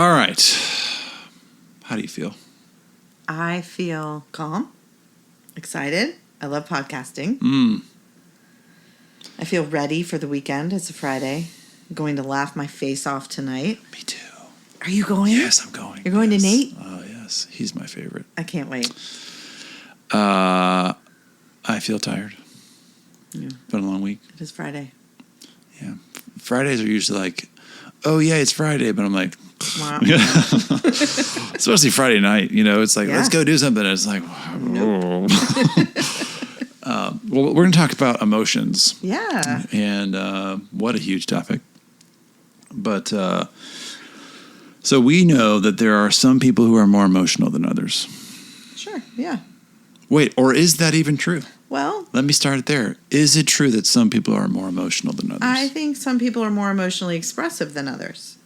All right. How do you feel? I feel calm, excited. I love podcasting. I feel ready for the weekend. It's a Friday. I'm going to laugh my face off tonight. Me too. Are you going? Yes, I'm going. You're going to Nate? Oh, yes. He's my favorite. I can't wait. I feel tired. Yeah. It's been a long week. It is Friday. Yeah. Fridays are usually like, oh, yeah, it's Friday. But I'm like, Wow. especially Friday night, it's like, let's go do something. And it's like, Nope. well, we're going to talk about emotions. Yeah. And what a huge topic. But so we know that there are some people who are more emotional than others. Sure. Yeah. Wait, or is that even true? Well, let me start there. Is it true that some people are more emotional than others? I think some people are more emotionally expressive than others.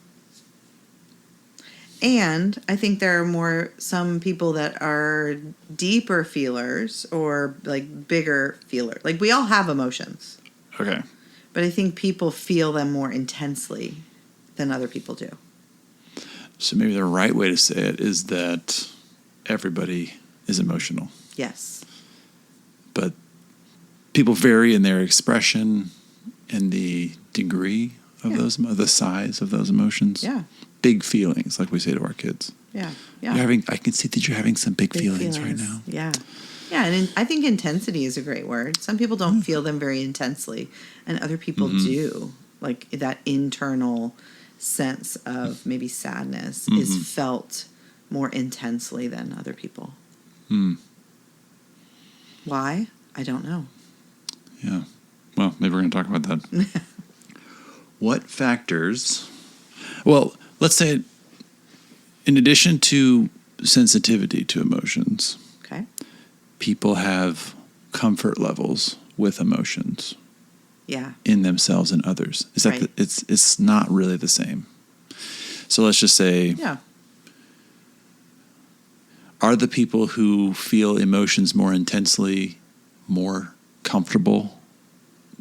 And I think there are some people that are deeper feelers or like bigger feelers. Like we all have emotions. Okay. But I think people feel them more intensely than other people do. So maybe the right way to say it is that everybody is emotional. Yes. But people vary in their expression and the degree of those, the size of those emotions. Yeah. Big feelings, like we say to our kids. Yeah. Yeah. I can see that you're having some big feelings right now. Yeah. Yeah, and I think intensity is a great word. Some people don't feel them very intensely, and other people do. Like that internal sense of maybe sadness is felt more intensely than other people. Why? I don't know. Yeah. Well, maybe we're going to talk about that. What factors... Well, let's say in addition to sensitivity to emotions, okay, people have comfort levels with emotions. Yeah. In themselves and others. Is that it's not really the same. So let's just say are the people who feel emotions more intensely more comfortable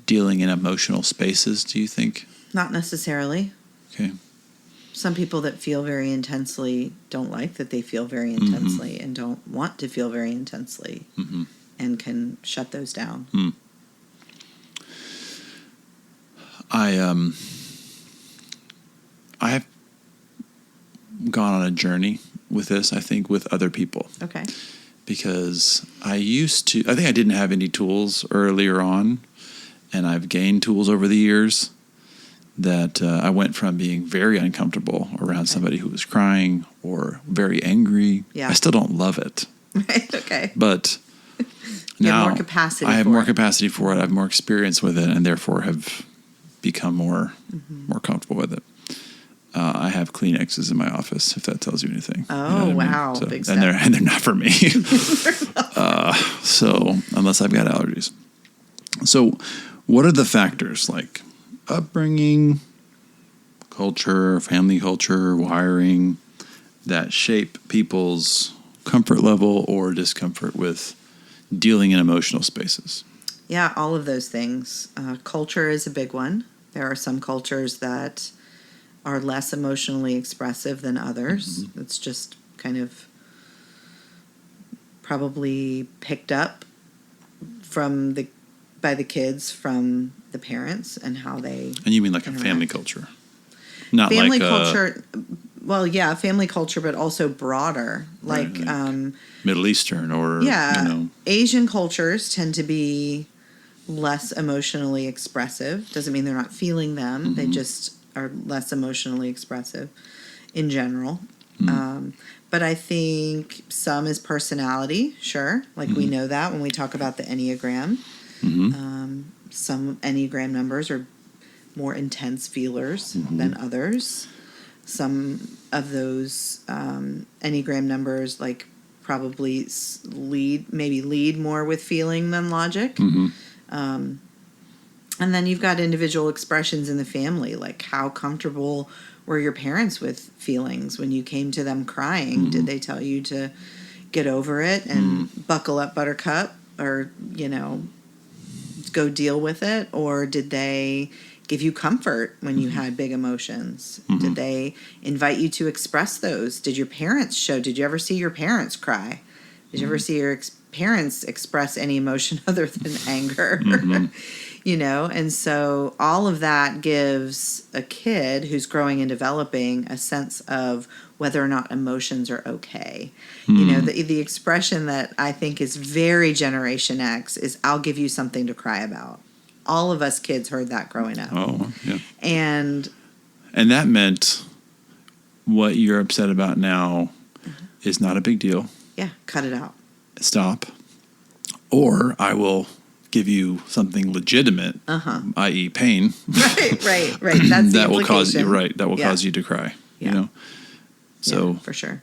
dealing in emotional spaces, do you think? Not necessarily. Okay. Some people that feel very intensely don't like that they feel very intensely and don't want to feel very intensely and can shut those down. I have gone on a journey with this, I think, with other people. Okay. Because I think I didn't have any tools earlier on, and I've gained tools over the years that I went from being very uncomfortable around somebody who was crying or very angry. Yeah. I still don't love it. Right, okay. But you now have more capacity I have more capacity for it. I have more experience with it, and therefore have become more comfortable with it. I have Kleenexes in my office, if that tells you anything. Oh, you know wow. So, big and they're not for me. So unless I've got allergies. So what are the factors like upbringing, culture, family culture, wiring that shape people's comfort level or discomfort with dealing in emotional spaces? Yeah, all of those things. Culture is a big one. There are some cultures that are less emotionally expressive than others. It's just kind of probably picked up by the kids from the parents and how they And you mean like interact. a family culture? Not family like culture. Well, yeah, family culture, but also broader, like Middle Eastern or Asian cultures tend to be less emotionally expressive. Doesn't mean they're not feeling them. They just are less emotionally expressive in general. But I think some is personality, sure. Like we know that when we talk about the Enneagram. Some Enneagram members are more intense feelers than others. Some of those Enneagram numbers like probably lead more with feeling than logic. And then you've got individual expressions in the family, like how comfortable were your parents with feelings when you came to them crying? Did they tell you to get over it and buckle up, buttercup, or, go deal with it? Or did they give you comfort when you had big emotions? Did they invite you to express those? Did your parents show? Did you ever see your parents cry? Did you ever see your parents express any emotion other than anger? You know, and so all of that gives a kid who's growing and developing a sense of whether or not emotions are okay. You know, the expression that I think is very Generation X is, I'll give you something to cry about. All of us kids heard that growing up. Oh, yeah. And that meant what you're upset about now is not a big deal. yeah, cut it out. Stop. Or I will give you something legitimate, i.e. pain. Right. That's the that will cause implication. you that will cause you to cry. Yeah. You know? So yeah, for sure.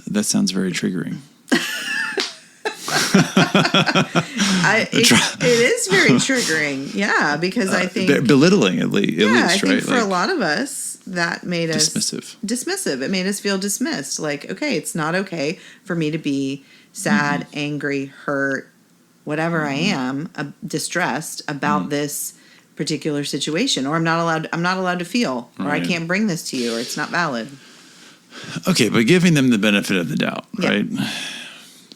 That sounds very triggering. It is very triggering, yeah, because I think belittling at least, I think right? for a lot of us that made us dismissive. It made us feel dismissed. Like, okay, it's not okay for me to be sad, angry, hurt, whatever I am, distressed about this particular situation, or I'm not allowed to feel, or I can't bring this to you, or it's not valid. Okay, but giving them the benefit of the doubt, right?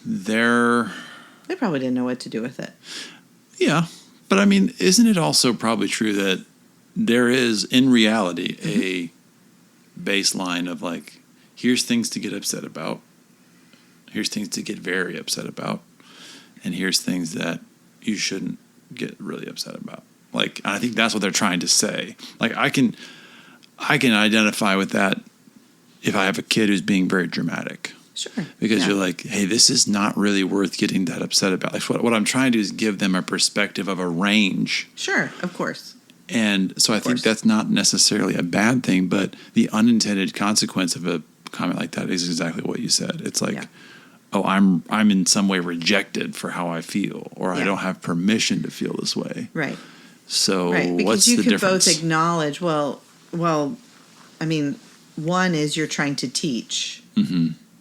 They probably didn't know what to do with it. Yeah, but I mean, isn't it also probably true that there is, in reality, a baseline of like, here's things to get upset about, here's things to get very upset about, and here's things that you shouldn't get really upset about. Like, I think that's what they're trying to say. Like, I can identify with that if I have a kid who's being very dramatic. Sure. Because you're like, hey, this is not really worth getting that upset about. Like, what I'm trying to do is give them a perspective of a range. Sure, of course. And so I think that's not necessarily a bad thing, but the unintended consequence of a comment like that is exactly what you said. It's like, oh, I'm in some way rejected for how I feel, or I don't have permission to feel this way. Right. So because what's you the could difference? both acknowledge, well, I mean, one is you're trying to teach.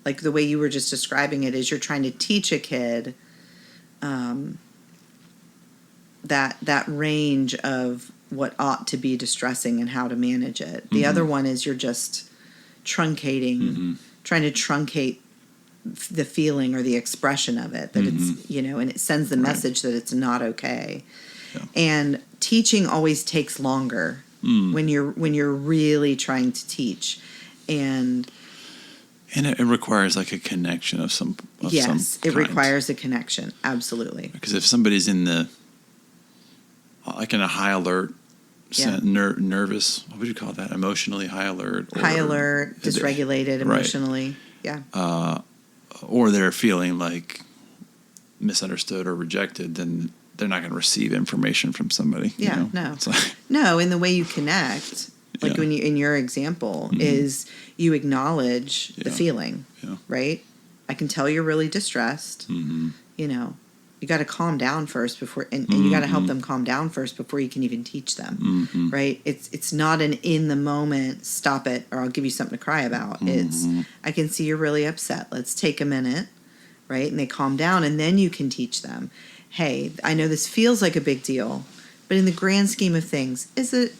Like the way you were just describing it is you're trying to teach a kid that range of what ought to be distressing and how to manage it. The other one is you're just truncating, trying to truncate the feeling or the expression of it, that it's, you know, and it sends the message that it's not okay. Yeah. And teaching always takes longer when you're really trying to teach. And it requires like a connection of some yes, some it requires a connection. Absolutely. Because if somebody's in a high alert, nervous, what would you call that? Emotionally high alert. High alert, dysregulated emotionally. Yeah. Or they're feeling like misunderstood or rejected, then they're not going to receive information from somebody. Yeah, you know? No, and the way you connect, like when you, in your example, is you acknowledge the feeling, right? I can tell you're really distressed. You know, you got to calm down first before, and you got to help them calm down first before you can even teach them, right? It's not an in the moment, stop it, or I'll give you something to cry about. It's, I can see you're really upset. Let's take a minute, right? And they calm down, and then you can teach them, hey, I know this feels like a big deal, but in the grand scheme of things, is it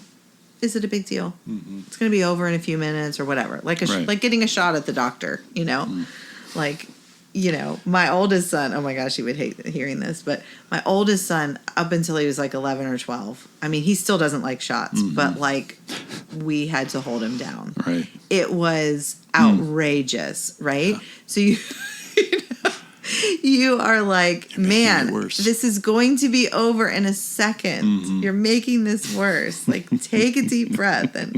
a big deal? It's going to be over in a few minutes or whatever. Like like getting a shot at the doctor, you know? Like, you know, my oldest son, oh my gosh, he would hate hearing this, but my oldest son, up until he was like 11 or 12, I mean, he still doesn't like shots, but like we had to hold him down. Right. It was outrageous, right? Yeah. So you are like, man, this is going to be over in a second. You're making this worse. Like, take a deep breath. And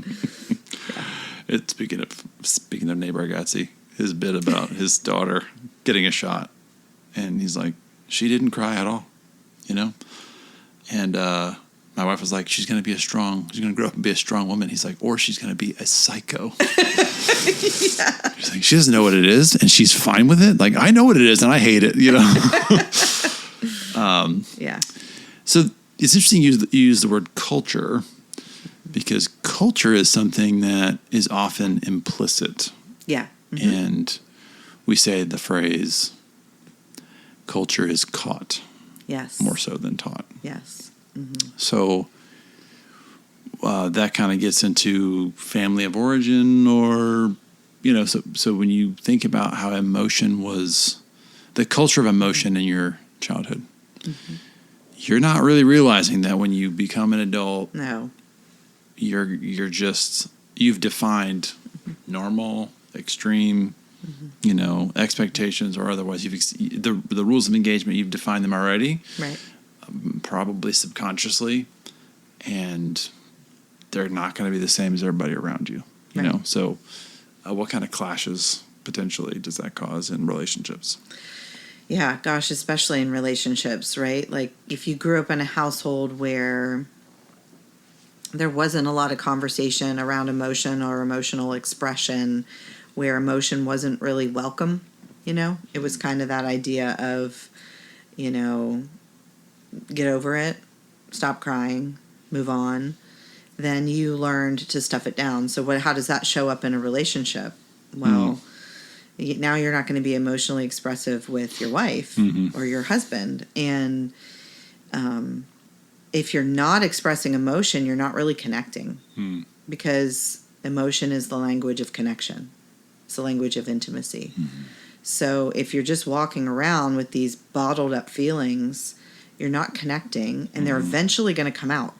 It's speaking of neighbor Agatsy, his bit about his daughter getting a shot, and he's like, she didn't cry at all, you know. And my wife was like, she's going to grow up and be a strong woman. He's like, or she's going to be a psycho. She's like, she doesn't know what it is, and she's fine with it. Like, I know what it is, and I hate it, you know. Yeah. So it's interesting you use the word culture, because culture is something that is often implicit. Yeah. And we say the phrase, culture is caught. Yes. More so than taught. Yes. So that kind of gets into family of origin, or, so when you think about how emotion was, the culture of emotion in your childhood, you're not really realizing that when you become an adult, No. you've defined normal, extreme, expectations or otherwise. The rules of engagement, you've defined them already, Right. Probably subconsciously, and they're not going to be the same as everybody around you. Right. So what kind of clashes potentially does that cause in relationships? Yeah, gosh, especially in relationships, right? Like if you grew up in a household where there wasn't a lot of conversation around emotion or emotional expression, where emotion wasn't really welcome, it was kind of that idea of, get over it, stop crying, move on. Then you learned to stuff it down. So how does that show up in a relationship? Well, now you're not going to be emotionally expressive with your wife or your husband. And if you're not expressing emotion, you're not really connecting because emotion is the language of connection. It's the language of intimacy. So if you're just walking around with these bottled up feelings, you're not connecting, and they're eventually going to come out.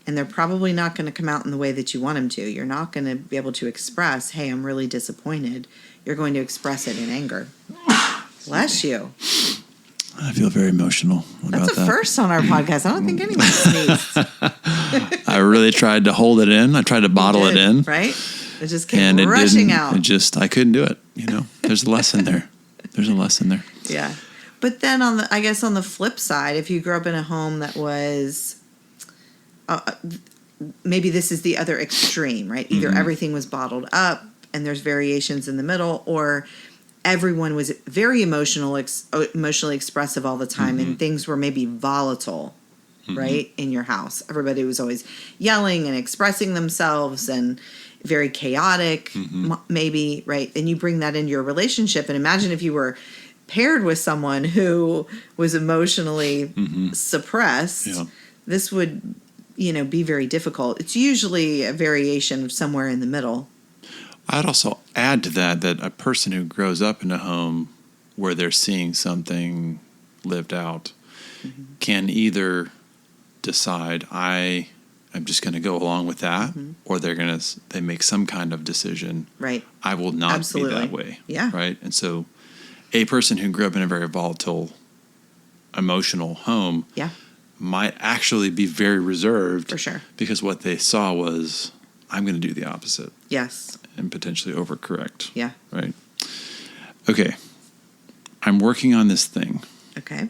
And they're probably not going to come out in the way that you want them to. You're not going to be able to express, hey, I'm really disappointed. You're going to express it in anger. Bless you. I feel very emotional about that. That's a first on our podcast. I don't think anyone sneezed. I really tried to hold it in. I tried to bottle it in. Right? It just came rushing out. I couldn't do it. There's a lesson there. There's a lesson there. Yeah. But then on the flip side, if you grew up in a home that was... maybe this is the other extreme, right? Either everything was bottled up and there's variations in the middle, or everyone was very emotionally expressive all the time and things were maybe volatile, right? In your house. Everybody was always yelling and expressing themselves and very chaotic, maybe, right? And you bring that into your relationship, and imagine if you were paired with someone who was emotionally suppressed. Yeah. This would be very difficult. It's usually a variation of somewhere in the middle. I'd also add to that a person who grows up in a home where they're seeing something lived out can either decide, I'm just going to go along with that, or they make some kind of decision. Right. I will not be that way. Yeah. Right. And so a person who grew up in a very volatile, emotional home might actually be very reserved. For sure. Because what they saw was, I'm going to do the opposite. Yes. And potentially overcorrect. Yeah. Right. Okay. I'm working on this thing. Okay.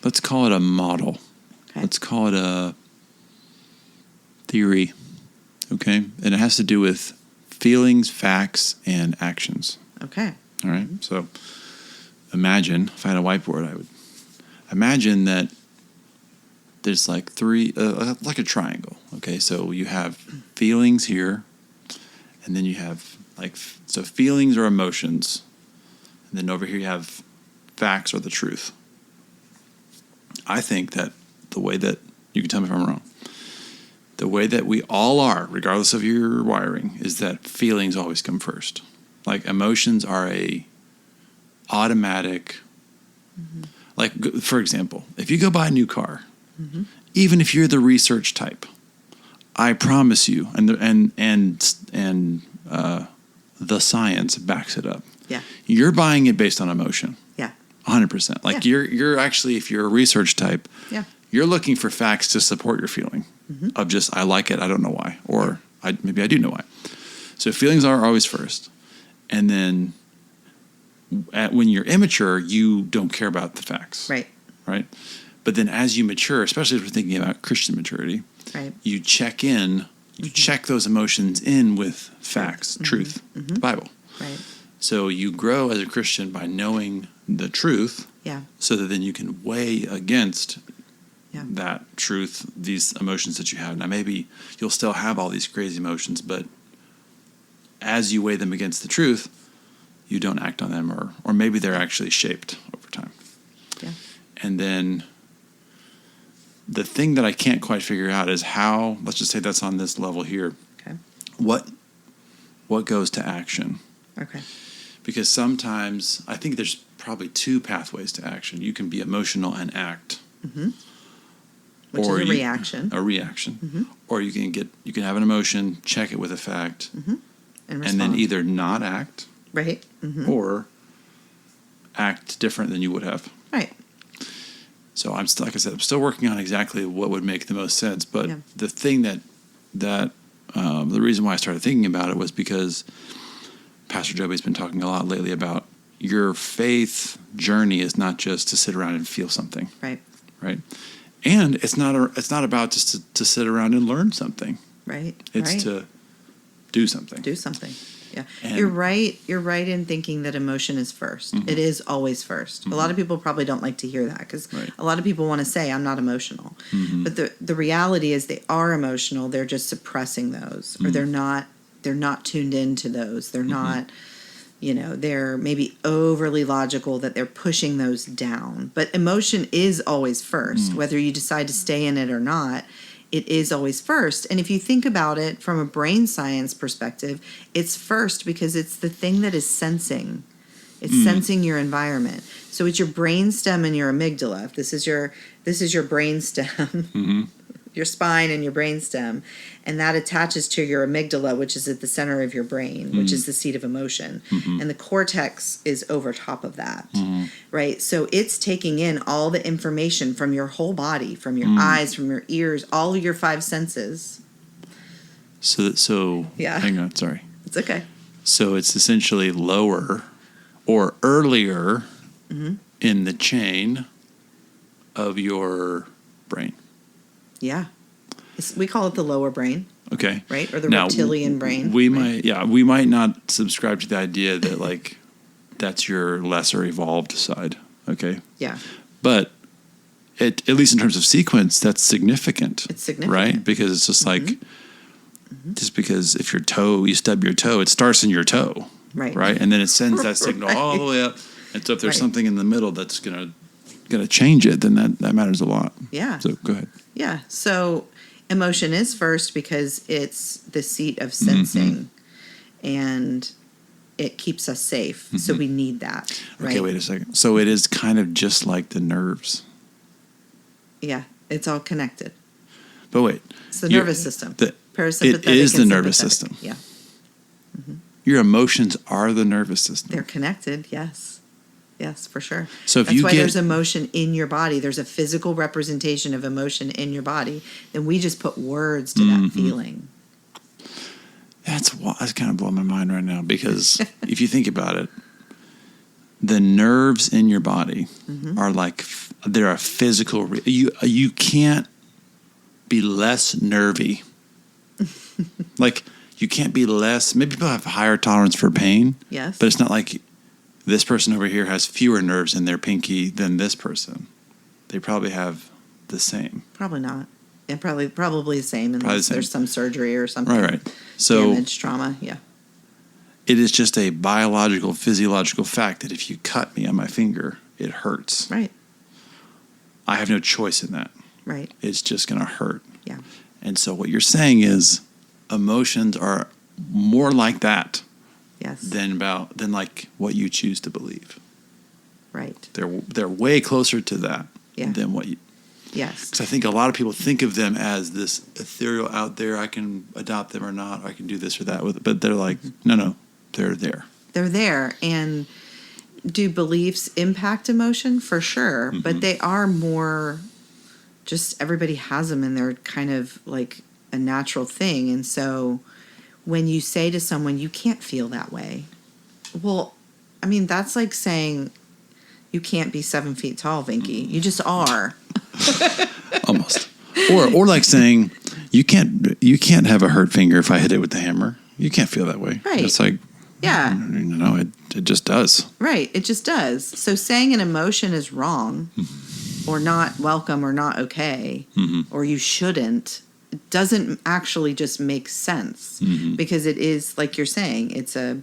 Let's call it a model. Okay. Let's call it a theory. Okay. And it has to do with feelings, facts, and actions. Okay. All right. So imagine, if I had a whiteboard, I would imagine that there's like three, like a triangle. Okay. So you have feelings here, and then you have so feelings or emotions. And then over here you have facts or the truth. I think that the way that, you can tell me if I'm wrong, the way that we all are, regardless of your wiring, is that feelings always come first. Like emotions are a automatic, like for example, if you go buy a new car, even if you're the research type, I promise you, and the science backs it up. Yeah, you're buying it based on emotion. Yeah, 100%. Like you're actually, if you're a research type, you're looking for facts to support your feeling of just, I like it, I don't know why, or maybe I do know why. So feelings are always first, and then when you're immature, you don't care about the facts. Right. Right. But then as you mature, especially if we're thinking about Christian maturity, you check in, check those emotions in with facts, truth, the Bible. Right. So you grow as a Christian by knowing the truth, so that then you can weigh against that truth, these emotions that you have. Now maybe you'll still have all these crazy emotions, but as you weigh them against the truth, you don't act on them, or maybe they're actually shaped over time. Yeah. And then the thing that I can't quite figure out is how, let's just say that's on this level here. Okay. What goes to action? Okay. Because sometimes I think there's probably two pathways to action. You can be emotional and act. Mm-hmm. Which is a reaction. A reaction. Mm-hmm. Or you can have an emotion, check it with a fact, Mm-hmm. and then either not act, right, mm-hmm. or act different than you would have. Right. So I'm still, like I said, I'm still working on exactly what would make the most sense. But the thing that the reason why I started thinking about it was because Pastor Joby's been talking a lot lately about your faith journey is not just to sit around and feel something. Right. Right. And it's not about just to sit around and learn something. Right. It's to do something. Do something. Yeah. And you're right. You're right in thinking that emotion is first. Mm-hmm. It is always 1st. Mm-hmm. A lot of people probably don't like to hear that because a lot of people want to say, I'm not emotional. Mm-hmm. But the reality is they are emotional. They're just suppressing those, or they're not tuned into those. They're not, they're maybe overly logical that they're pushing those down. But emotion is always first, whether you decide to stay in it or not. It is always first. And if you think about it from a brain science perspective, it's first because it's the thing that is sensing. It's sensing your environment. So it's your brainstem and your amygdala. If this is your brainstem, your spine and your brainstem, and that attaches to your amygdala, which is at the center of your brain, which is the seat of emotion. And the cortex is over top of that, right? So it's taking in all the information from your whole body, from your eyes, from your ears, all of your 5 senses. So hang on, sorry. It's okay. So it's essentially lower or earlier in the chain of your brain. Yeah. We call it the lower brain. Okay. Right? Or the reptilian brain. We might not subscribe to the idea that like that's your lesser evolved side. Okay. Yeah. But at least in terms of sequence, that's significant. It's significant. Right? Because it's just like just because if you stub your toe, it starts in your toe. Right. Right? And then it sends that signal all the way up. And so if there's something in the middle that's gonna change it, then that matters a lot. Yeah. So go ahead. Yeah. So emotion is first because it's the seat of sensing and it keeps us safe. So we need that. Right? Okay, wait a second. So it is kind of just like the nerves. Yeah. It's all connected. But wait. It's the nervous system. Parasympathetic. It is the nervous sympathetic. system. Yeah. Your emotions are the nervous system. They're connected. Yes. Yes, for sure. So if That's you why get, there's emotion in your body. There's a physical representation of emotion in your body. Then we just put words to that feeling. That's kind of blowing my mind right now because if you think about it, the nerves in your body are like they're a physical. You can't be less nervy. Like you can't be less. Maybe people have a higher tolerance for pain. Yes, but it's not like this person over here has fewer nerves in their pinky than this person. They probably have the same. Probably not. Yeah, probably the same unless there's some surgery or something. Right. So damage, trauma, yeah. It is just a biological, physiological fact that if you cut me on my finger, it hurts. Right. I have no choice in that. Right. It's just going to hurt. Yeah. And so what you're saying is emotions are more like that. Yes. Than like what you choose to believe. Right. They're way closer to that than what you. Yes. Because I think a lot of people think of them as this ethereal out there. I can adopt them or not. Or I can do this or that with it. But they're like, no, they're there. They're there. And do beliefs impact emotion? For sure. But they are more just everybody has them and they're kind of like a natural thing. And so when you say to someone, you can't feel that way. Well, I mean, that's like saying you can't be 7 feet tall, Vinky. You just are. Almost. Or like saying you can't have a hurt finger if I hit it with the hammer. You can't feel that way. Right. It's like, no, it just does. Right. It just does. So saying an emotion is wrong or not welcome or not okay or you shouldn't, it doesn't actually just make sense because it is, like you're saying, it's a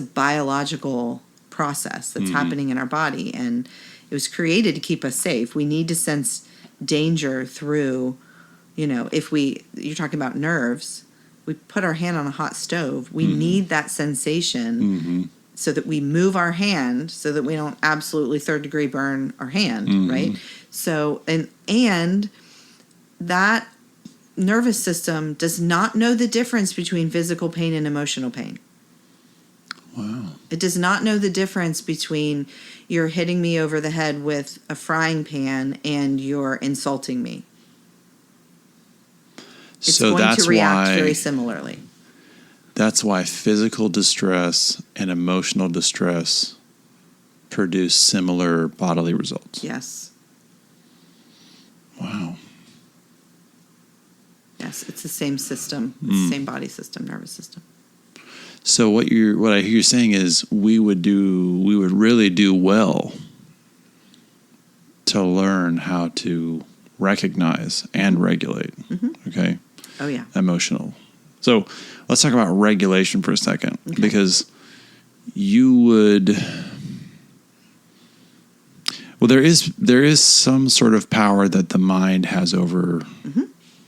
biological process that's happening in our body, and it was created to keep us safe. We need to sense danger through, if you're talking about nerves, we put our hand on a hot stove. We need that sensation so that we move our hand so that we don't absolutely third degree burn our hand, right? So, and that nervous system does not know the difference between physical pain and emotional pain. Wow. It does not know the difference between you're hitting me over the head with a frying pan and you're insulting me. It's So going that's to react why, very similarly. That's why physical distress and emotional distress produce similar bodily results. Yes. Wow. Yes, it's the same system. It's the same body system, nervous system. So what I hear you saying is we would really do well to learn how to recognize and regulate. Okay? Oh, yeah. Emotional. So let's talk about regulation for a second, because you would. Well, there is some sort of power that the mind has over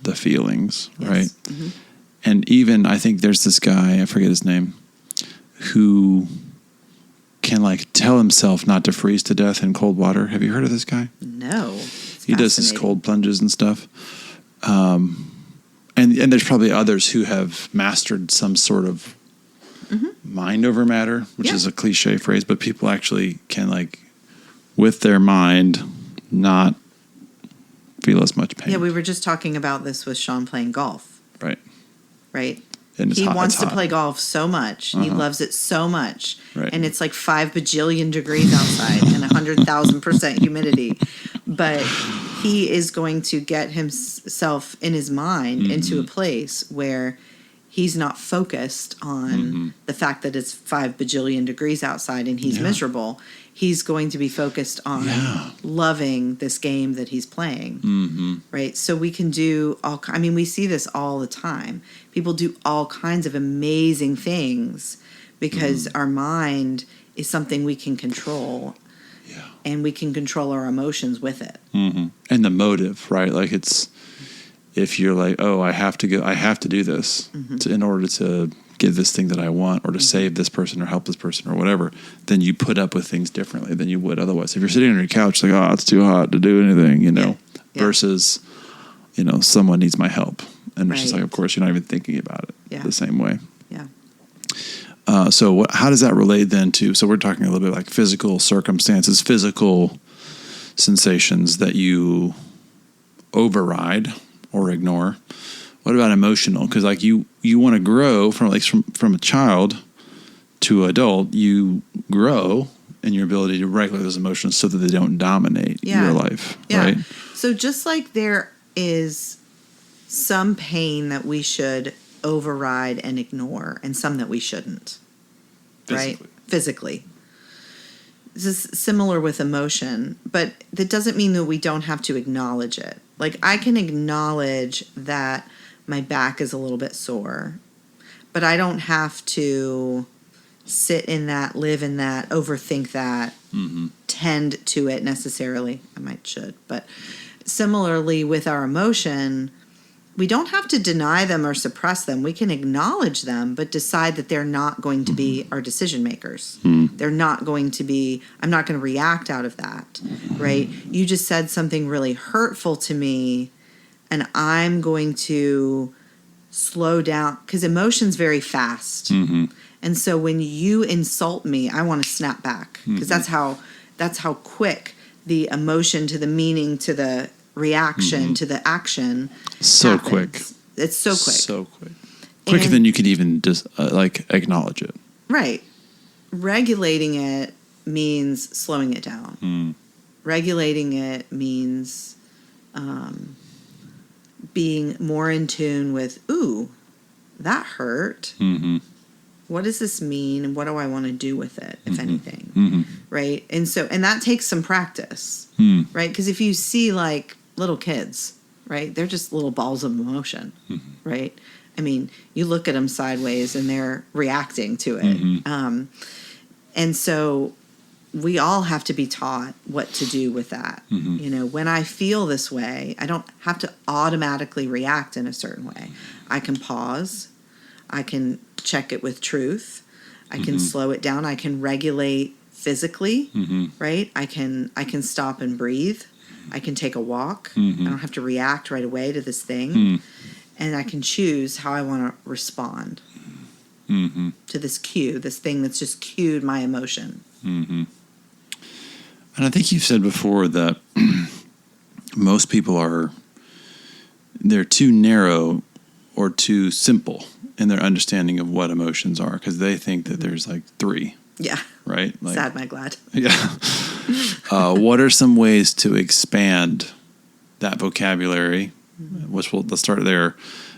the feelings, right? And even I think there's this guy, I forget his name, who can tell himself not to freeze to death in cold water. Have you heard of this guy? No. He does his cold plunges and stuff. And there's probably others who have mastered some sort of mind over matter, which is a cliche phrase, but people actually can with their mind not feel as much pain. Yeah, we were just talking about this with Sean playing golf. Right? And he wants to play golf so much. He loves it so much. Right. And it's 5 bajillion degrees outside and 100,000% humidity. But he is going to get himself in his mind into a place where he's not focused on the fact that it's 5 bajillion degrees outside and he's miserable. He's going to be focused on loving this game that he's playing, right? So we can do we see this all the time. People do all kinds of amazing things because our mind is something we can control, and we can control our emotions with it. And the motive, right? It's if you're I have to do this in order to get this thing that I want, or to save this person or help this person or whatever, then you put up with things differently than you would otherwise. If you're sitting on your couch it's too hot to do anything, versus, someone needs my help. And it's just of course, you're not even thinking about it the same way. Yeah. So how does that relate then to, so we're talking a little bit physical circumstances, physical sensations that you override or ignore. What about emotional? Because you want to grow from a child to adult. You grow in your ability to regulate those emotions so that they don't dominate your life, right? So just like there is some pain that we should override and ignore, and some that we shouldn't, right? Physically. This is similar with emotion, but that doesn't mean that we don't have to acknowledge it. I can acknowledge that my back is a little bit sore, but I don't have to sit in that, live in that, overthink that, tend to it necessarily. Should. But similarly with our emotion, we don't have to deny them or suppress them. We can acknowledge them, but decide that they're not going to be our decision makers. They're not going to be, I'm not going to react out of that, right? You just said something really hurtful to me, and I'm going to slow down, because emotion's very fast. And so when you insult me, I want to snap back, because that's how quick the emotion to the meaning to the reaction to the action so happens. Quick. It's so quick. So quick. Quicker than you could even just acknowledge it. Right. Regulating it means slowing it down. Regulating it means being more in tune with, ooh, that hurt. What does this mean? And what do I want to do with it, if anything? Right? And that takes some practice, right? Because if you see little kids, right, they're just little balls of emotion, right? You look at them sideways and they're reacting to it. And so we all have to be taught what to do with that. When I feel this way, I don't have to automatically react in a certain way. I can pause. I can check it with truth. I can slow it down. I can regulate physically, right? I can stop and breathe. I can take a walk. I don't have to react right away to this thing. And I can choose how I want to respond to this cue, this thing that's just cued my emotion. And I think you've said before that most people they're too narrow or too simple in their understanding of what emotions are, because they think that there's like three. Yeah. Right? Like, sad, my glad. Yeah. What are some ways to expand that vocabulary? Let's start there,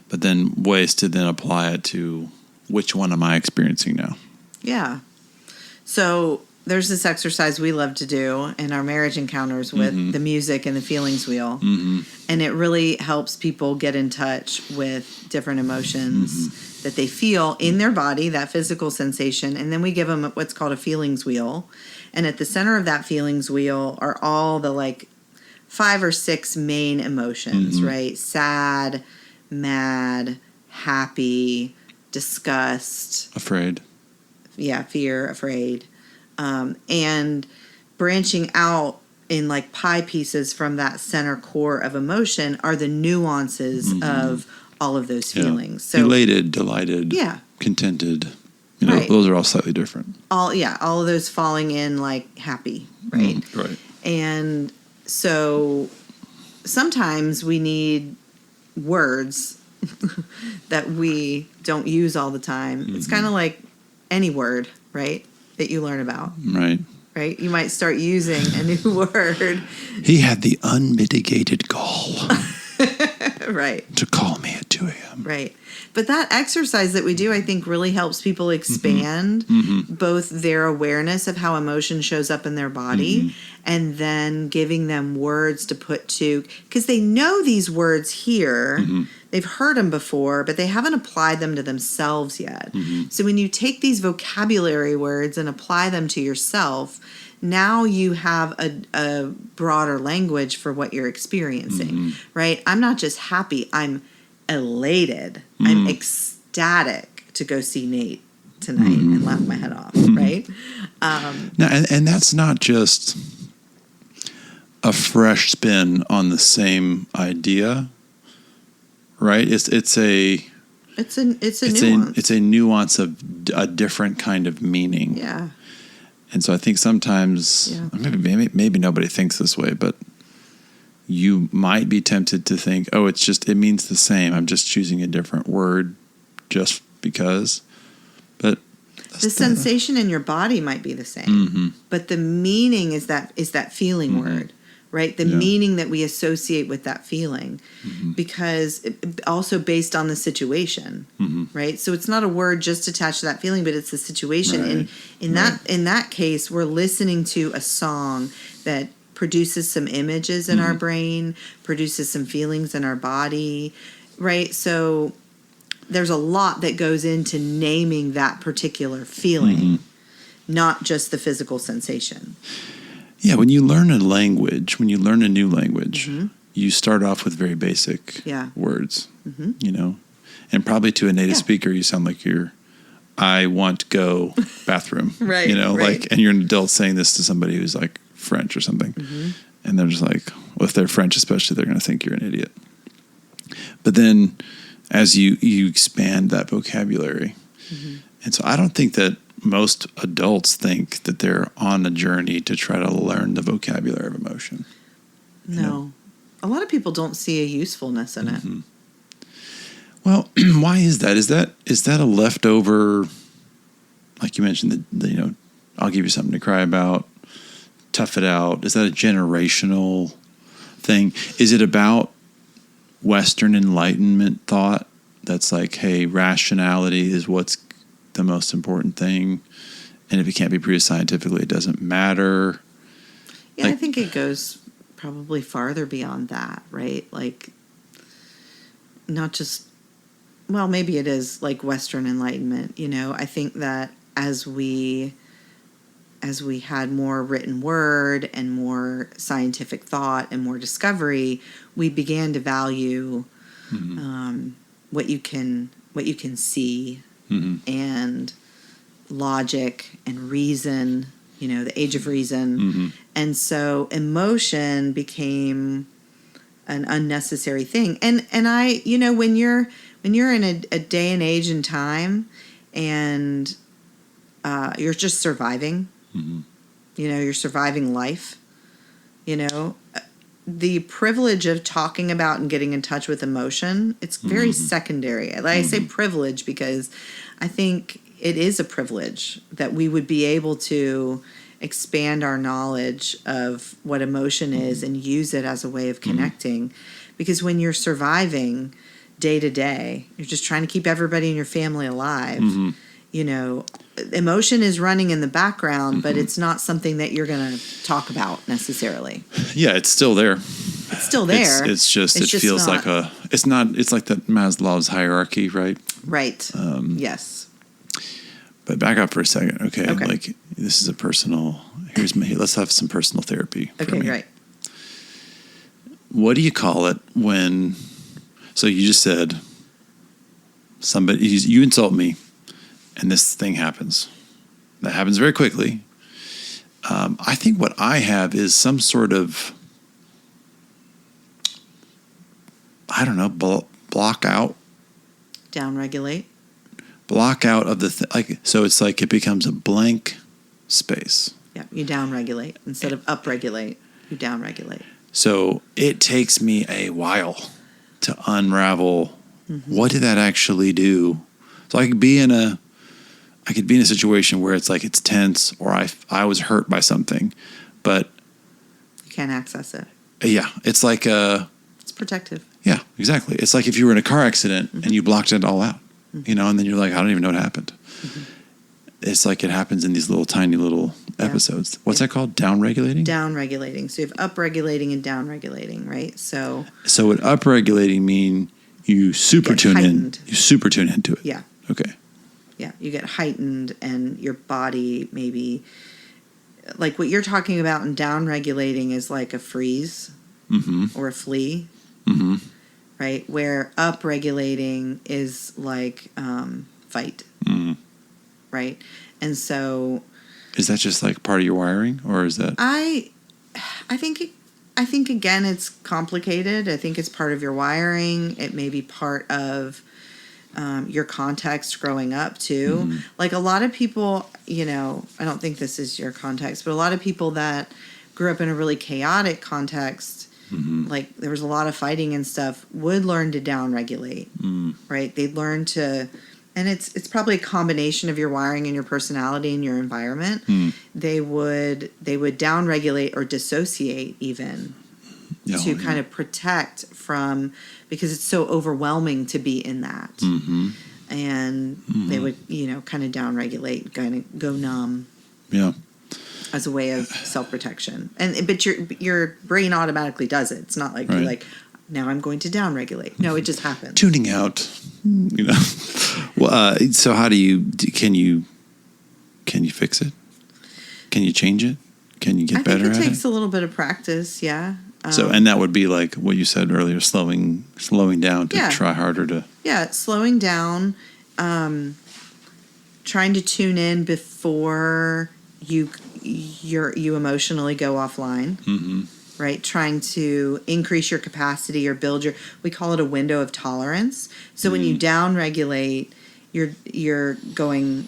but then ways to then apply it to which one am I experiencing now? Yeah. So there's this exercise we love to do in our marriage encounters with the music and the feelings wheel. And it really helps people get in touch with different emotions that they feel in their body, that physical sensation. And then we give them what's called a feelings wheel. And at the center of that feelings wheel are all the 5 or 6 main emotions, right? Sad, mad, happy, disgust. Afraid. Yeah, fear, afraid. And branching out in pie pieces from that center core of emotion are the nuances of all of those feelings. So elated, delighted, contented. Right. Those are all slightly different. All of those falling in happy, right? Right. And so sometimes we need words that we don't use all the time. It's kind of like any word, right, that you learn about. Right. Right? You might start using a new word. He had the unmitigated gall. Right. To call me at 2 a.m. Right. But that exercise that we do, I think, really helps people expand both their awareness of how emotion shows up in their body and then giving them words to put to, because they know these words here. They've heard them before, but they haven't applied them to themselves yet. So when you take these vocabulary words and apply them to yourself, now you have a broader language for what you're experiencing, right? I'm not just happy. I'm elated. I'm ecstatic to go see Nate tonight and laugh my head off, right? Now, and that's not just a fresh spin on the same idea, right? It's a nuance. It's a nuance of a different kind of meaning. Yeah. And so I think sometimes maybe nobody thinks this way, but you might be tempted to think, oh, it means the same. I'm just choosing a different word just because. But the sensation in your body might be the same, but the meaning is that feeling word, right? The meaning that we associate with that feeling, because also based on the situation, right? So it's not a word just attached to that feeling, but it's the situation. Right. And in that case, we're listening to a song that produces some images in our brain, produces some feelings in our body, right? So there's a lot that goes into naming that particular feeling, not just the physical sensation. Yeah, when you learn a new language, you start off with very basic words, and probably to a native speaker, you sound like I want go bathroom, right? And you're an adult saying this to somebody who's French or something, and they're just well, if they're French especially, they're going to think you're an idiot. But then as you expand that vocabulary, and so I don't think that most adults think that they're on a journey to try to learn the vocabulary of emotion. No. A lot of people don't see a usefulness in it. Well, why is that? Is that a leftover, like you mentioned, I'll give you something to cry about, tough it out? Is that a generational thing? Is it about Western Enlightenment thought that's hey, rationality is what's the most important thing, and if it can't be proved scientifically, it doesn't matter? Yeah, I think it goes probably farther beyond that, right? Not just, well, maybe it is Western Enlightenment. I think that as we as we had more written word and more scientific thought and more discovery, we began to value what you can see and logic and reason. The age of reason, and so emotion became an unnecessary thing. And I, when you're in a day and age and time, and you're just surviving. You're surviving life. The privilege of talking about and getting in touch with emotion, it's very secondary. I say privilege because I think it is a privilege that we would be able to expand our knowledge of what emotion is and use it as a way of connecting. Because when you're surviving day to day, you're just trying to keep everybody in your family alive. Emotion is running in the background, but it's not something that you're going to talk about necessarily. Yeah, it's still there. It's still there. It's just feels not. like it's like that Maslow's hierarchy, right? Right. Yes. But back up for a second. Okay. Like this is a personal, let's have some personal therapy. Okay, right. What do you call it when, so you just said you insult me and this thing happens. That happens very quickly. I think what I have is some sort of, I don't know, block out. Downregulate. Block out of so it's like it becomes a blank space. Yeah, you downregulate. Instead of upregulate, you downregulate. So it takes me a while to unravel what did that actually do. So I could be in a situation where it's like it's tense or I was hurt by something, but you can't access it. Yeah, it's like it's protective. Yeah, exactly. It's like if you were in a car accident and you blocked it all out. And then you're like, I don't even know what happened. It's like it happens in these tiny little episodes. What's that called? Downregulating? Downregulating. So you have upregulating and downregulating, right? So would upregulating mean you super tune in? You super tune into it. Yeah. Okay. Yeah, you get heightened and your body maybe, like what you're talking about in downregulating is like a freeze or a flee. Right, where upregulating is like fight, right? And so, is that just like part of your wiring, or is that? I think again, it's complicated. I think it's part of your wiring. It may be part of your context growing up too. Like a lot of people, I don't think this is your context, but a lot of people that grew up in a really chaotic context. Like there was a lot of fighting and stuff, would learn to downregulate, right? They'd learn to, and it's probably a combination of your wiring and your personality and your environment. They would downregulate or dissociate even to kind of protect from, because it's so overwhelming to be in that. And they would, kind of downregulate, kind of go numb. Yeah. As a way of self-protection. But your brain automatically does it. It's not like you're like, now I'm going to downregulate. No, it just happens. Tuning out, Well, so how do you, can you fix it? Can you change it? Can you get better at it? I think it takes a little bit of practice, yeah. And that would be like what you said earlier, slowing down to try harder to. Yeah, slowing down, trying to tune in before you emotionally go offline, right? Trying to increase your capacity or build we call it a window of tolerance. So when you downregulate, you're going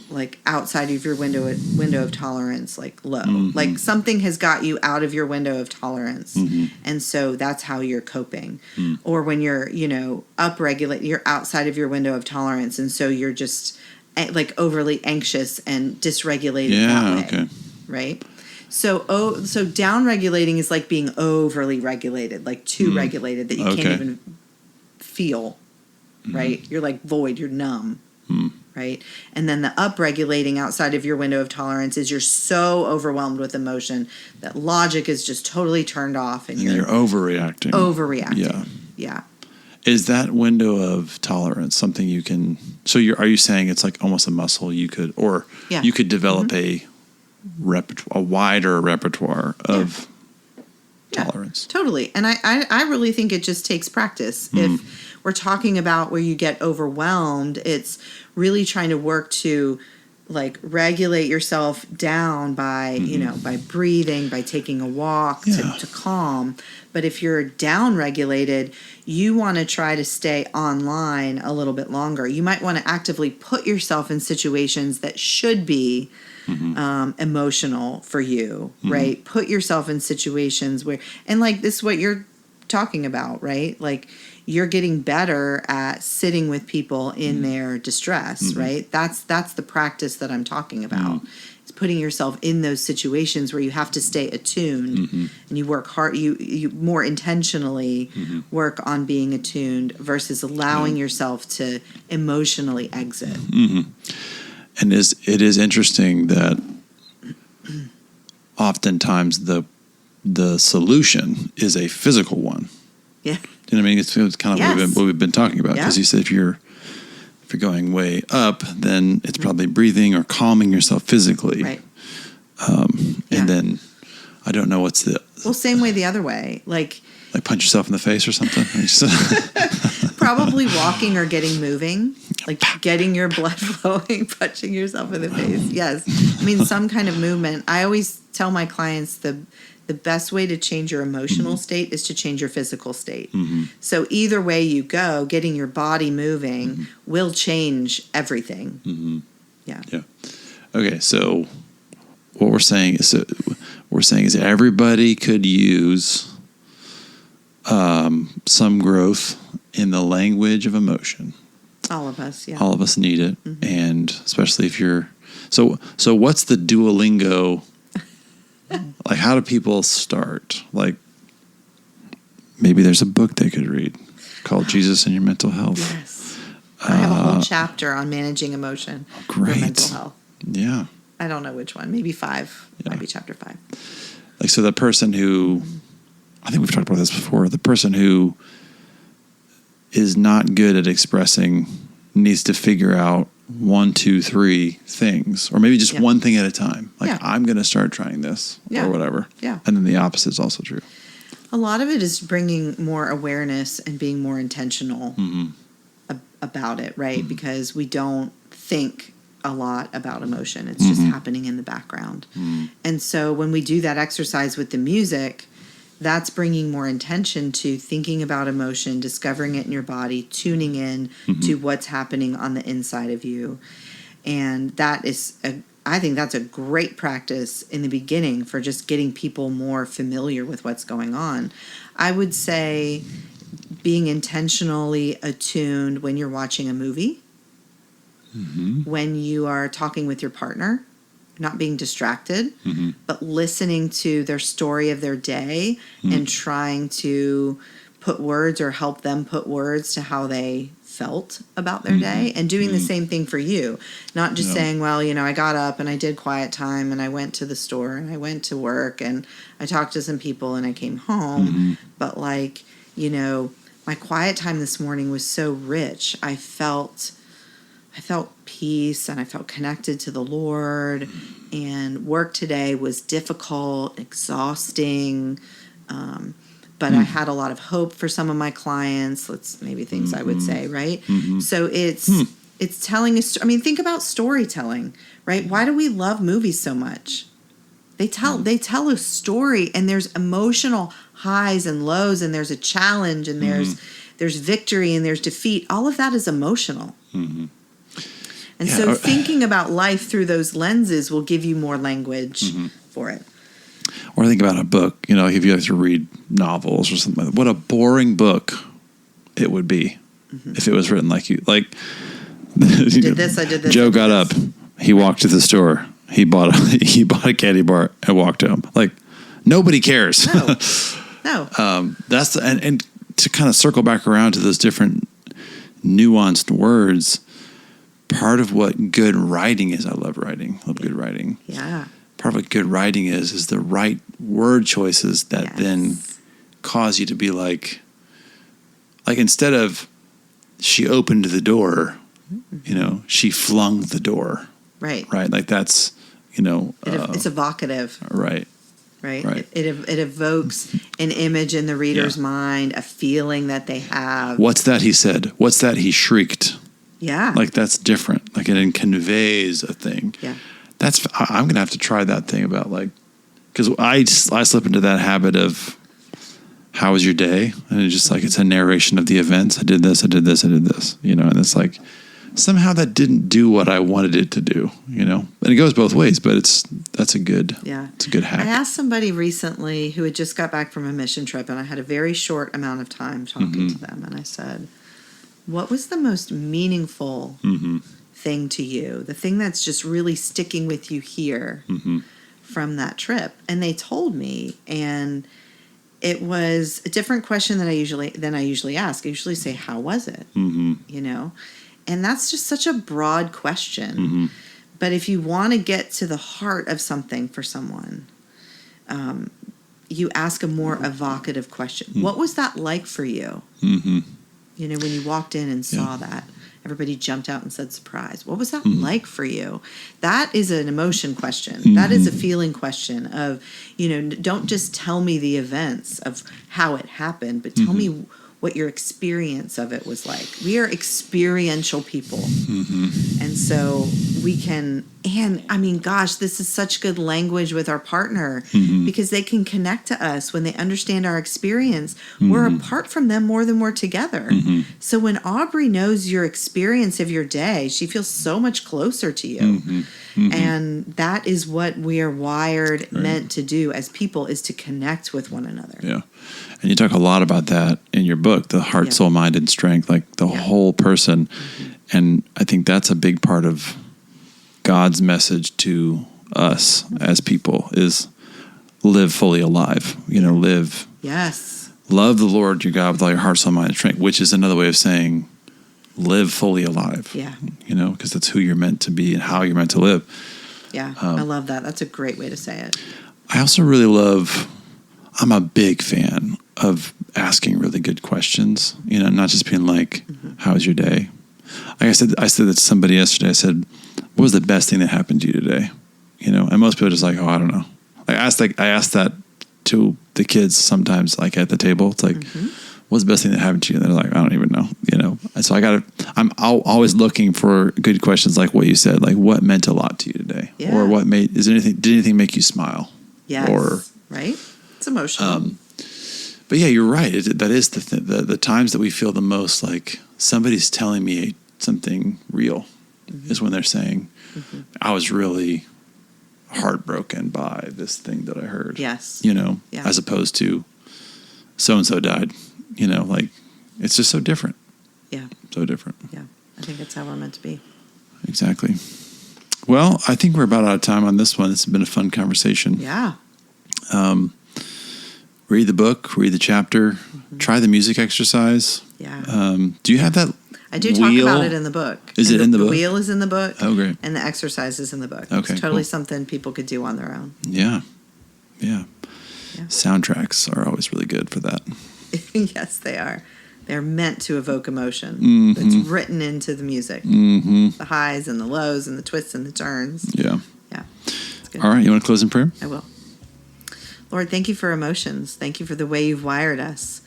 like outside of your window of tolerance, like low. Like something has got you out of your window of tolerance, and so that's how you're coping. Or when you're upregulate, you're outside of your window of tolerance, and so you're just like overly anxious and dysregulated that way, okay. Right? So downregulating is like being overly regulated, like too regulated that you can't even feel, right? You're like void, you're numb, right? And then the upregulating outside of your window of tolerance is you're so overwhelmed with emotion that logic is just totally turned off, and you're overreacting. Yeah. Is that window of tolerance something you can? So are you saying it's like almost a muscle you could, or you could develop a a wider repertoire of tolerance. Totally. And I really think it just takes practice. If we're talking about where you get overwhelmed, it's really trying to work to like regulate yourself down by, by breathing, by taking a walk to calm. But if you're down regulated, you want to try to stay online a little bit longer. You might want to actively put yourself in situations that should be emotional for you, right? Put yourself in situations where, and like this is what you're talking about, right? Like you're getting better at sitting with people in their distress, right? That's the practice that I'm talking about. It's putting yourself in those situations where you have to stay attuned and you work hard, you more intentionally work on being attuned versus allowing yourself to emotionally exit. And it is interesting that oftentimes the solution is a physical one. Yeah. Do you know what I mean? It's kind of what we've been talking about. Because you said if you're going way up, then it's probably breathing or calming yourself physically. Right. And then I don't know what's the... Well, same way the other way. Like punch yourself in the face or something? Probably walking or getting moving. Like getting your blood flowing, punching yourself in the face. Yes. I mean, some kind of movement. I always tell my clients the best way to change your emotional state is to change your physical state. So either way you go, getting your body moving will change everything. Yeah. Okay, so what we're saying is everybody could use some growth in the language of emotion. All of us, yeah. All of us need it, and especially if you're... So what's the Duolingo... Like, how do people start? Like, maybe there's a book they could read called Jesus and Your Mental Health. Yes. I have a whole chapter on managing emotion for mental health. Yeah. I don't know which one. Maybe 5. Yeah. Might be chapter 5. Like, so the person who... I think we've talked about this before. The person who is not good at expressing needs to figure out 1, 2, 3 things, or maybe just one thing at a time. Like, I'm going to start trying this or whatever. Yeah. And then the opposite is also true. A lot of it is bringing more awareness and being more intentional about it, right? Because we don't think a lot about emotion. It's just happening in the background. And so when we do that exercise with the music, that's bringing more intention to thinking about emotion, discovering it in your body, tuning in to what's happening on the inside of you. And that is, I think that's a great practice in the beginning for just getting people more familiar with what's going on. I would say being intentionally attuned when you're watching a movie, when you are talking with your partner, not being distracted, but listening to their story of their day and trying to put words or help them put words to how they felt about their day, and doing the same thing for you. Not just saying, well, I got up and I did quiet time and I went to the store and I went to work and I talked to some people and I came home. But like, my quiet time this morning was so rich. I felt peace and I felt connected to the Lord, and work today was difficult, exhausting, but I had a lot of hope for some of my clients. That's maybe things I would say, right? So it's telling us. I mean, think about storytelling, right? Why do we love movies so much? They tell a story, and there's emotional highs and lows, and there's a challenge, and there's victory, and there's defeat. All of that is emotional. And so thinking about life through those lenses will give you more language for it. Or think about a book, if you have to read novels or something like that. What a boring book it would be if it was written like you. Like, I did this. Joe got up. He walked to the store. He bought a candy bar and walked home. Like, nobody cares. No. That's and to kind of circle back around to those different nuanced words. Part of what good writing is, I love good writing. Yeah. Part of what good writing is the right word choices that then cause you to be like instead of she opened the door, she flung the door. Right. Right. Like that's, It's evocative. Right. Right. It evokes an image in the reader's mind, a feeling that they have. What's that he said? What's that he shrieked? Yeah. Like, that's different. Like, it conveys a thing. Yeah. I'm going to have to try that thing about, like, because I slip into that habit of, how was your day? And it's just like, it's a narration of the events. I did this, I did this, I did this, and it's like, somehow that didn't do what I wanted it to do, and it goes both ways, but it's a good hack. I asked somebody recently who had just got back from a mission trip, and I had a very short amount of time talking to them. And I said, what was the most meaningful thing to you? The thing that's just really sticking with you here from that trip? And they told me, and it was a different question than I usually ask. I usually say, how was it? And that's just such a broad question. But if you want to get to the heart of something for someone, you ask a more evocative question. What was that like for you? When you walked in and saw that, everybody jumped out and said, surprise. What was that like for you? That is an emotion question. That is a feeling question of, don't just tell me the events of how it happened, but tell me what your experience of it was like. We are experiential people. And so we can, this is such good language with our partner because they can connect to us when they understand our experience. We're apart from them more than we're together. So when Aubrey knows your experience of your day, she feels so much closer to you. And that is what we are wired, meant to do as people, is to connect with one another. Yeah. And you talk a lot about that in your book, the heart, soul, mind, and strength, like the whole person. And I think that's a big part of God's message to us as people is live fully alive, live. Yes. Love the Lord your God with all your heart, soul, mind, and strength, which is another way of saying live fully alive. Yeah. Because that's who you're meant to be and how you're meant to live. Yeah. I love that. That's a great way to say it. I also really I'm a big fan of asking really good questions, not just being like, how was your day? Like I said that to somebody yesterday. I said, what was the best thing that happened to you today? And most people are just like, oh, I don't know. Like I asked that to the kids sometimes, like at the table. It's like, what's the best thing that happened to you? And they're like, I don't even know, And so I'm always looking for good questions like what you said, like what meant a lot to you today? Yeah. Or did anything make you smile? Yes. Or, right? It's emotional. But yeah, you're right. That is the times that we feel the most like somebody's telling me something real is when they're saying, I was really heartbroken by this thing that I heard. Yes. As opposed to so-and-so died, like it's just so different. Yeah. So different. Yeah. I think that's how we're meant to be. Exactly. Well, I think we're about out of time on this one. It's been a fun conversation. Yeah. Read the book, read the chapter, try the music exercise. Yeah. Do you have that? I do talk about it in the book. Is it in the book? The wheel is in the book. Oh, great. And the exercise is in the book. Okay, it's totally something people could do on their own. Yeah. Soundtracks are always really good for that. Yes, they are. They're meant to evoke emotion. It's written into the music. The highs and the lows and the twists and the turns. Yeah. Yeah. All right. You want to close in prayer? I will. Lord, thank you for emotions. Thank you for the way you've wired us.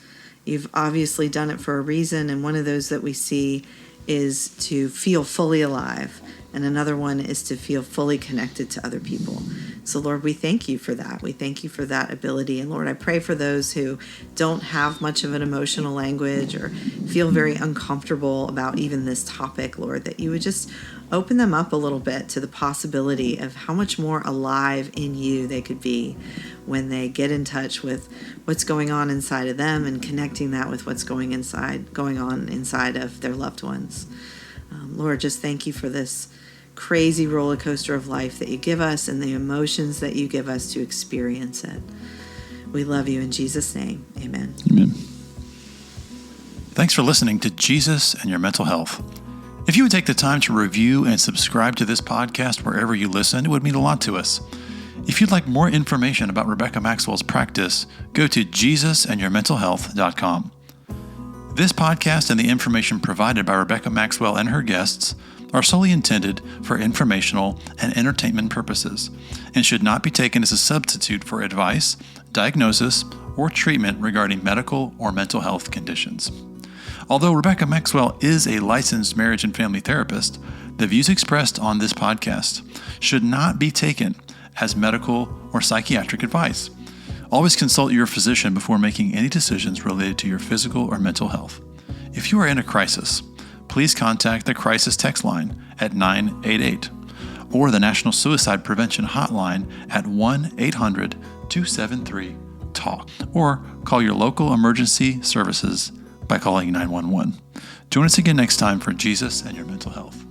You've obviously done it for a reason, and one of those that we see is to feel fully alive, and another one is to feel fully connected to other people. So, Lord, we thank you for that. We thank you for that ability. And, Lord, I pray for those who don't have much of an emotional language or feel very uncomfortable about even this topic, Lord, that you would just open them up a little bit to the possibility of how much more alive in you they could be when they get in touch with what's going on inside of them and connecting that with what's going on inside of their loved ones. Lord, just thank you for this crazy roller coaster of life that you give us and the emotions that you give us to experience it. We love you in Jesus' name. Amen. Amen. Thanks for listening to Jesus and Your Mental Health. If you would take the time to review and subscribe to this podcast wherever you listen, it would mean a lot to us. If you'd like more information about Rebecca Maxwell's practice, go to jesusandyourmentalhealth.com. This podcast and the information provided by Rebecca Maxwell and her guests are solely intended for informational and entertainment purposes and should not be taken as a substitute for advice, diagnosis, or treatment regarding medical or mental health conditions. Although Rebecca Maxwell is a licensed marriage and family therapist, the views expressed on this podcast should not be taken as medical or psychiatric advice. Always consult your physician before making any decisions related to your physical or mental health. If you are in a crisis, please contact the crisis text line at 988 or the National Suicide Prevention Hotline at 1-800-273-TALK, or call your local emergency services by calling 911. Join us again next time for Jesus and Your Mental Health.